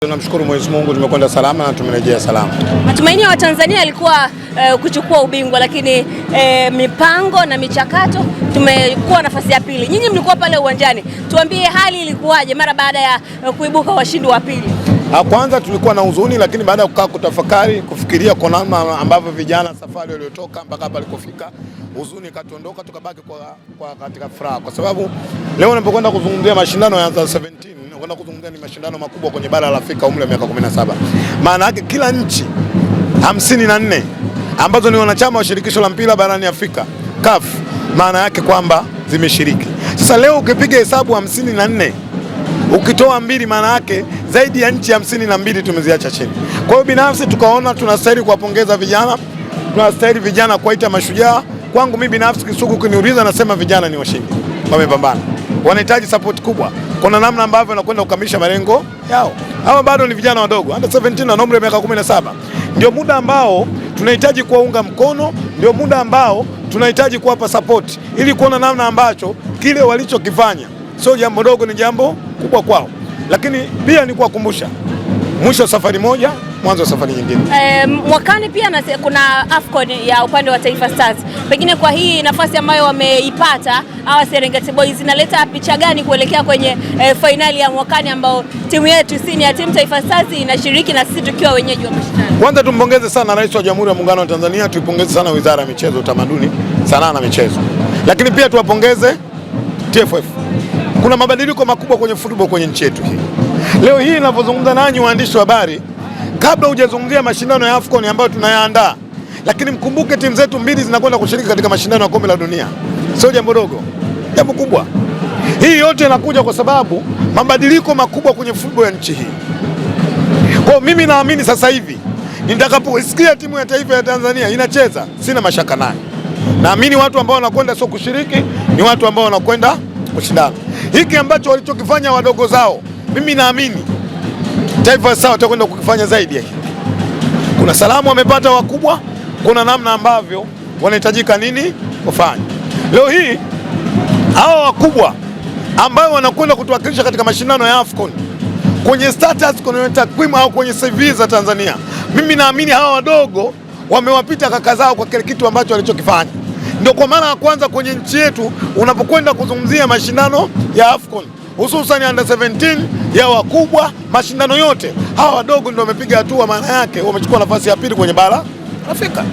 Tunamshukuru Mwenyezi Mungu, tumekwenda salama na tumerejea salama. Matumaini ya Watanzania yalikuwa kuchukua ubingwa, lakini mipango na michakato tumekuwa nafasi ya pili. Nyinyi mlikuwa pale uwanjani, tuambie hali ilikuwaje mara baada ya kuibuka washindi wa pili? Kwanza tulikuwa na huzuni, lakini baada ya kukaa kutafakari, kufikiria kwa namna ambavyo vijana safari waliotoka mpaka hapa walikofika, huzuni ikatuondoka, tukabaki kwa katika furaha, kwa sababu leo unapokwenda kuzungumzia mashindano ya Under 17 kwenda kuzungumzia ni mashindano makubwa kwenye bara la Afrika umri wa miaka 17. Maana yake kila nchi 54 ambazo ni wanachama wa shirikisho la mpira barani Afrika CAF, maana yake kwamba zimeshiriki. Sasa leo ukipiga hesabu 54 ukitoa mbili, maana yake zaidi ya nchi 52 tumeziacha chini. Kwa hiyo binafsi tukaona tunastahili kuwapongeza vijana, tunastahili vijana kuwaita mashujaa. Kwangu mimi binafsi Kisugu kuniuliza, nasema vijana ni washindi, wamepambana, wanahitaji support kubwa. Kuna namna ambavyo wanakwenda kukamilisha malengo yao. Hawa bado ni vijana wadogo, Under 17 na umri wa miaka 17. Ndio muda ambao tunahitaji kuwaunga mkono, ndio muda ambao tunahitaji kuwapa support ili kuona namna ambacho kile walichokifanya sio jambo dogo, ni jambo kubwa kwao. Lakini pia ni kuwakumbusha mwisho safari moja, mwanzo wa safari nyingine. Mwakani pia kuna AFCON ya upande wa Taifa Stars. Pengine kwa hii nafasi ambayo wameipata hawa Serengeti Boys inaleta picha gani kuelekea kwenye fainali ya mwakani ambao timu yetu senior team Taifa Stars inashiriki na sisi tukiwa wenyeji wa mashindano? Kwanza tumpongeze sana Rais wa Jamhuri ya Muungano wa Tanzania, tuipongeze sana Wizara ya Michezo, Utamaduni, Sanaa na Michezo. Lakini pia tuwapongeze TFF. Kuna mabadiliko makubwa kwenye football kwenye nchi yetu hii. Leo hii ninapozungumza nanyi waandishi wa habari, kabla hujazungumzia mashindano ya AFCON ambayo tunayaandaa, lakini mkumbuke timu zetu mbili zinakwenda kushiriki katika mashindano ya kombe la dunia. Sio jambo dogo, jambo kubwa. Hii yote inakuja kwa sababu mabadiliko makubwa kwenye football ya nchi hii. Kwa mimi naamini sasa hivi nitakaposikia timu ya taifa ya Tanzania inacheza, sina mashaka nayo. Naamini watu ambao wanakwenda sio kushiriki, ni watu ambao wanakwenda kushindana. Hiki ambacho walichokifanya wadogo zao, mimi naamini Taifa Stars watakwenda kukifanya zaidi ya hiki. Kuna salamu wamepata wakubwa, kuna namna ambavyo wanahitajika nini kufanya. Leo hii hawa wakubwa ambao wanakwenda kutuwakilisha katika mashindano ya AFCON kwenye status, kwenye takwimu au kwenye CV za Tanzania, mimi naamini hawa wadogo wamewapita kaka zao kwa kile kitu ambacho walichokifanya. Ndio kwa mara ya kwanza kwenye nchi yetu unapokwenda kuzungumzia mashindano ya AFCON, hususan Under 17 ya wakubwa, mashindano yote hawa wadogo ndio wamepiga hatua, maana yake wamechukua nafasi ya pili kwenye bara Afrika.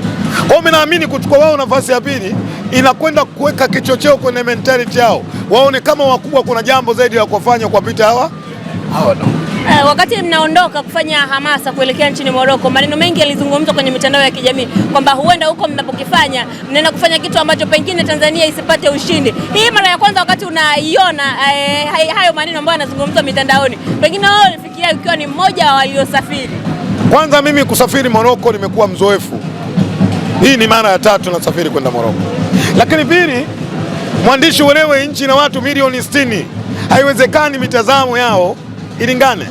Kwa hiyo naamini kuchukua wao nafasi ya pili inakwenda kuweka kichocheo kwenye mentality yao, waone kama wakubwa kuna jambo zaidi la kufanya kuwapita hawa wadogo. Wakati mnaondoka kufanya hamasa kuelekea nchini Morocco, maneno mengi yalizungumzwa kwenye mitandao ya kijamii kwamba huenda huko mnapokifanya mnaenda kufanya kitu ambacho pengine Tanzania isipate ushindi. Hii mara ya kwanza wakati unaiona hayo maneno ambayo yanazungumzwa mitandaoni, pengine wewe ulifikiria ukiwa ni mmoja wa waliosafiri? Kwanza mimi kusafiri Morocco nimekuwa mzoefu. Hii ni mara ya 3 nasafiri kwenda Morocco. Lakini pili, mwandishi uelewe, nchi na watu milioni 60. Haiwezekani mitazamo yao ilingane.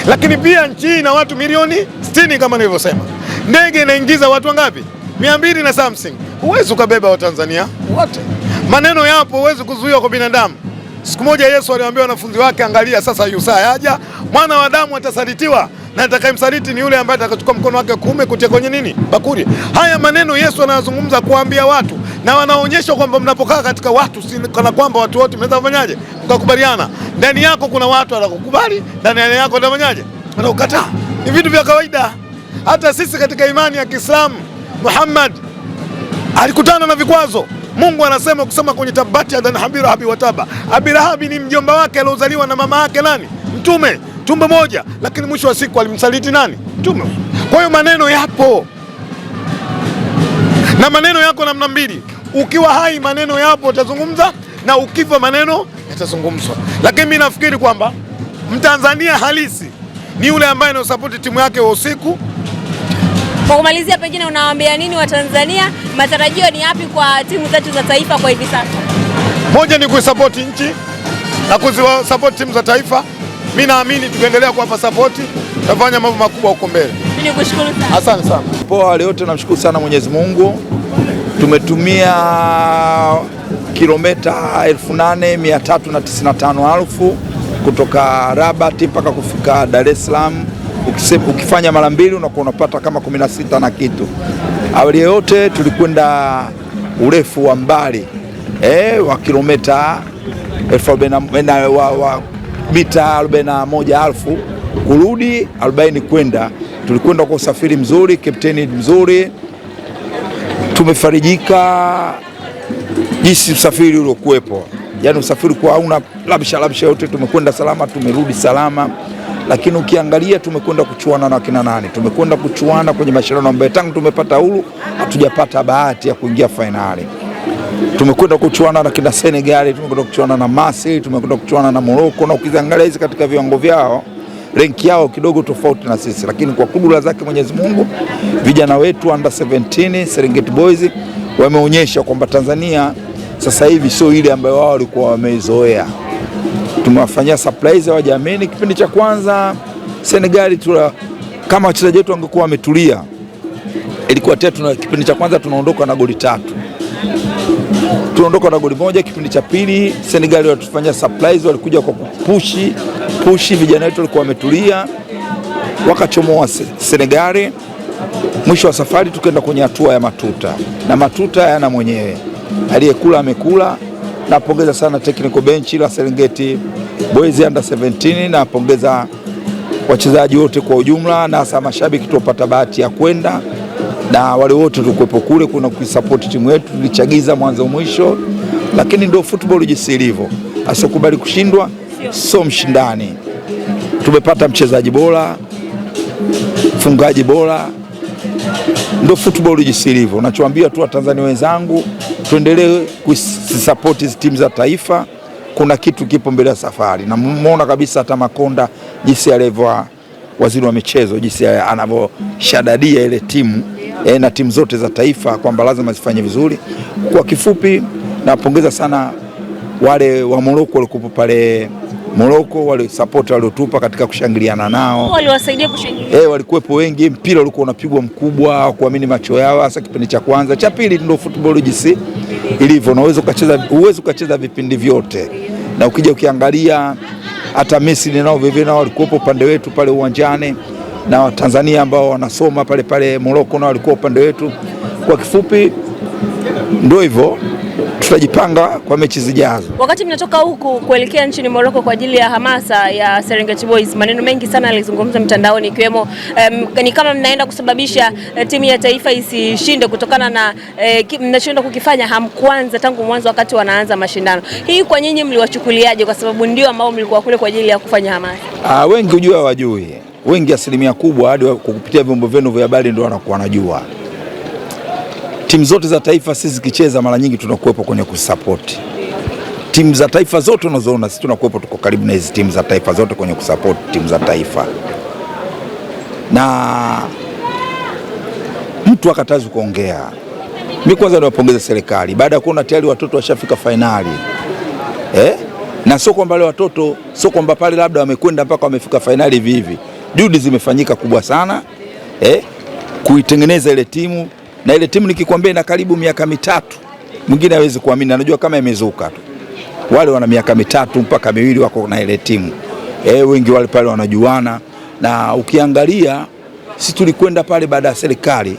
Lakini pia nchi na watu milioni 60 kama nilivyosema. Ndege inaingiza watu wangapi? 200 na something. Huwezi ukabeba wa Tanzania wote. Maneno yapo, huwezi kuzuia kwa binadamu. Siku moja Yesu aliwaambia wanafunzi wake, angalia sasa yusaa yaja, mwana wa Adamu atasalitiwa, na atakayemsaliti ni yule ambaye atakachukua mkono wake kuume kutia kwenye nini? Bakuri. Haya maneno Yesu anazungumza kuambia watu, na wanaonyesha kwamba mnapokaa katika watu kana kwamba watu wote mnaweza kufanyaje? Mkakubaliana. Ndani yako kuna watu watakukubali, ndani yako watafanyaje? Watakukataa. Ni vitu vya kawaida. Hata sisi katika imani ya Kiislamu, Muhammad alikutana na vikwazo. Mungu anasema kusema kwenye Tabati ya Abi Lahabi wa Taba. Abi Lahabi ni mjomba wake aliozaliwa na mama yake nani? Mtume, tumbo moja, lakini mwisho wa siku alimsaliti nani? Mtume. Kwa hiyo maneno yapo. Na maneno yako namna mbili. Ukiwa hai maneno yapo utazungumza, na ukifa maneno yatazungumzwa. Lakini mimi nafikiri kwamba Mtanzania halisi ni yule ambaye anasapoti timu yake wa usiku. Kwa kumalizia, pengine unawaambia nini wa Tanzania? Matarajio ni yapi kwa timu zetu za taifa kwa hivi sasa? Moja ni kuisapoti nchi na kuzisapoti timu za taifa. Mimi naamini tukiendelea kuwapa sapoti tutafanya mambo makubwa huko mbele. Mimi nikushukuru sana. Asante sana. Poa, wale wote namshukuru sana Mwenyezi Mungu. Tumetumia kilomita 8,395 kutoka Rabat mpaka kufika Dar es Salaam. Ukifanya mara mbili unakuwa unapata kama 16 na kitu. Awali yote tulikwenda urefu wa mbali wa kilomita 40 wa mita 41,000 kurudi 40 kwenda. Tulikwenda kwa usafiri mzuri, kapteni mzuri, tumefarijika jinsi usafiri uliokuwepo. Yaani usafiri kwa hauna labsha yote, tumekwenda salama, tumerudi salama. Lakini ukiangalia tumekwenda kuchuana na kina nani? Tumekwenda kuchuana kwenye mashindano ambayo tangu tumepata huru hatujapata bahati ya kuingia fainali. Tumekwenda kuchuana na kina Senegal, tumekwenda kuchuana na Misri, tumekwenda kuchuana na Morocco, na ukiangalia hizi katika viwango vyao renki yao kidogo tofauti na sisi, lakini kwa kudura zake Mwenyezi Mungu vijana wetu under 17 Serengeti Boys wameonyesha kwamba Tanzania sasa hivi sio ile ambayo wao walikuwa wameizoea. Tumewafanyia surprise wa jamii. Kipindi cha kwanza Senegal kama wachezaji wetu wangekuwa wametulia, ilikuwa tena kipindi cha kwanza tunaondoka na goli 3. Tunaondoka na goli 1. Kipindi cha pili Senegal watufanyia surprise, walikuja kwa pushi, vijana wetu walikuwa wametulia, wakachomoa Senegal. Mwisho wa safari tukaenda kwenye hatua ya matuta, na matuta yana mwenyewe, aliyekula amekula. Napongeza sana technical bench la Serengeti Boys under 17, napongeza wachezaji wote kwa ujumla, na hasa mashabiki tupata bahati ya kwenda na wale wote tulikuwepo kule kuna kuisupport timu yetu, tulichagiza mwanzo mwisho. Lakini ndio football jinsi ilivyo, asokubali kushindwa sio mshindani. Tumepata mchezaji bora, mfungaji bora, ndio football jinsi ilivyo. Nachoambia tu Watanzania wenzangu, tuendelee kusupport hizo timu za taifa. Kuna kitu kipo mbele ya safari, na muona kabisa hata Makonda jinsi alivyo waziri wa michezo, jinsi anavyoshadadia ile timu na timu zote za taifa kwamba lazima zifanye vizuri. Kwa kifupi, napongeza sana wale wa Morocco walikuwa pale Morocco, wale support waliotupa katika kushangiliana nao, waliwasaidia kushangilia. Walikuwepo wengi, mpira ulikuwa unapigwa mkubwa, kuamini macho yao, hasa kipindi cha kwanza. Cha pili ndio football jinsi ilivyo, na uwezo ukacheza vipindi vyote. Na ukija ukiangalia hata Misri nao vivyo nao walikuwepo upande wetu pale uwanjani, na Watanzania ambao wanasoma pale Morocco nao walikuwa upande wetu. Kwa kifupi ndio hivyo, tutajipanga kwa mechi zijazo. Wakati mnatoka huku kuelekea nchini Morocco kwa ajili ya hamasa ya Serengeti Boys, maneno mengi sana yalizungumzwa mtandaoni, ikiwemo ni kama mnaenda kusababisha timu ya taifa isishinde kutokana na mnashindwa kukifanya hamkwanza tangu mwanzo wakati wanaanza mashindano. Hii kwa nyinyi mliwachukuliaje, kwa sababu ndio ambao mlikuwa kule kwa ajili ya kufanya hamasa? Wengi hujua hawajui. Wengi asilimia kubwa hadi kupitia vyombo vyenu vya habari ndio wanakuwa wanajua. Timu zote za taifa sisi zikicheza mara nyingi tunakuwepo kwenye kusupport. Timu za taifa zote unazoona sisi tunakuwepo, tuko karibu na hizo timu za taifa zote kwenye kusupport timu za taifa. Na mtu akatazi kuongea. Mimi kwanza niwapongeze serikali baada ya kuona tayari watoto washafika finali. Na sio kwamba wale watoto sio kwamba pale labda wamekwenda mpaka wamefika finali hivi. Juhudi zimefanyika kubwa sana kuitengeneza ile timu. Na ile timu nikikwambia ina karibu miaka 3, mwingine hawezi kuamini, anajua kama imezuka tu. Wale wana miaka 3 mpaka 2 wako na ile timu. Wengi wale pale wanajuana, na ukiangalia sisi tulikwenda pale baada ya serikali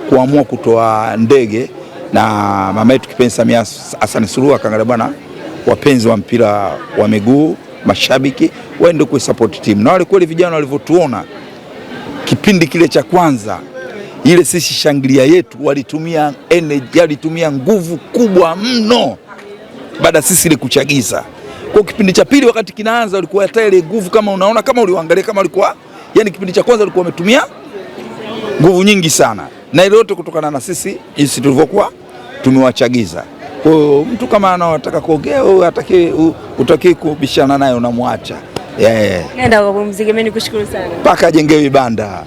kuamua kutoa ndege, na mama yetu kipenzi Samia Hassan Suluhu akaangalia, bwana, wapenzi wa mpira wa miguu, mashabiki waende kuisupport timu. Na wale kweli vijana walivyotuona kipindi kile cha kwanza, ile sisi shangilia yetu walitumia energy, walitumia nguvu kubwa mno baada sisi ile kuchagiza. Kwa kipindi cha pili wakati kinaanza walikuwa hata ile nguvu, kama unaona, kama uliangalia, kama walikuwa, yani kipindi cha kwanza walikuwa wametumia nguvu nyingi sana, na ile yote kutokana na sisi jinsi tulivyokuwa tumewachagiza. Kwa hiyo mtu kama anataka kuongea au utaki kubishana naye unamwacha. Nenda kwa kumziki. Mimi nikushukuru sana. Paka ajengewe banda.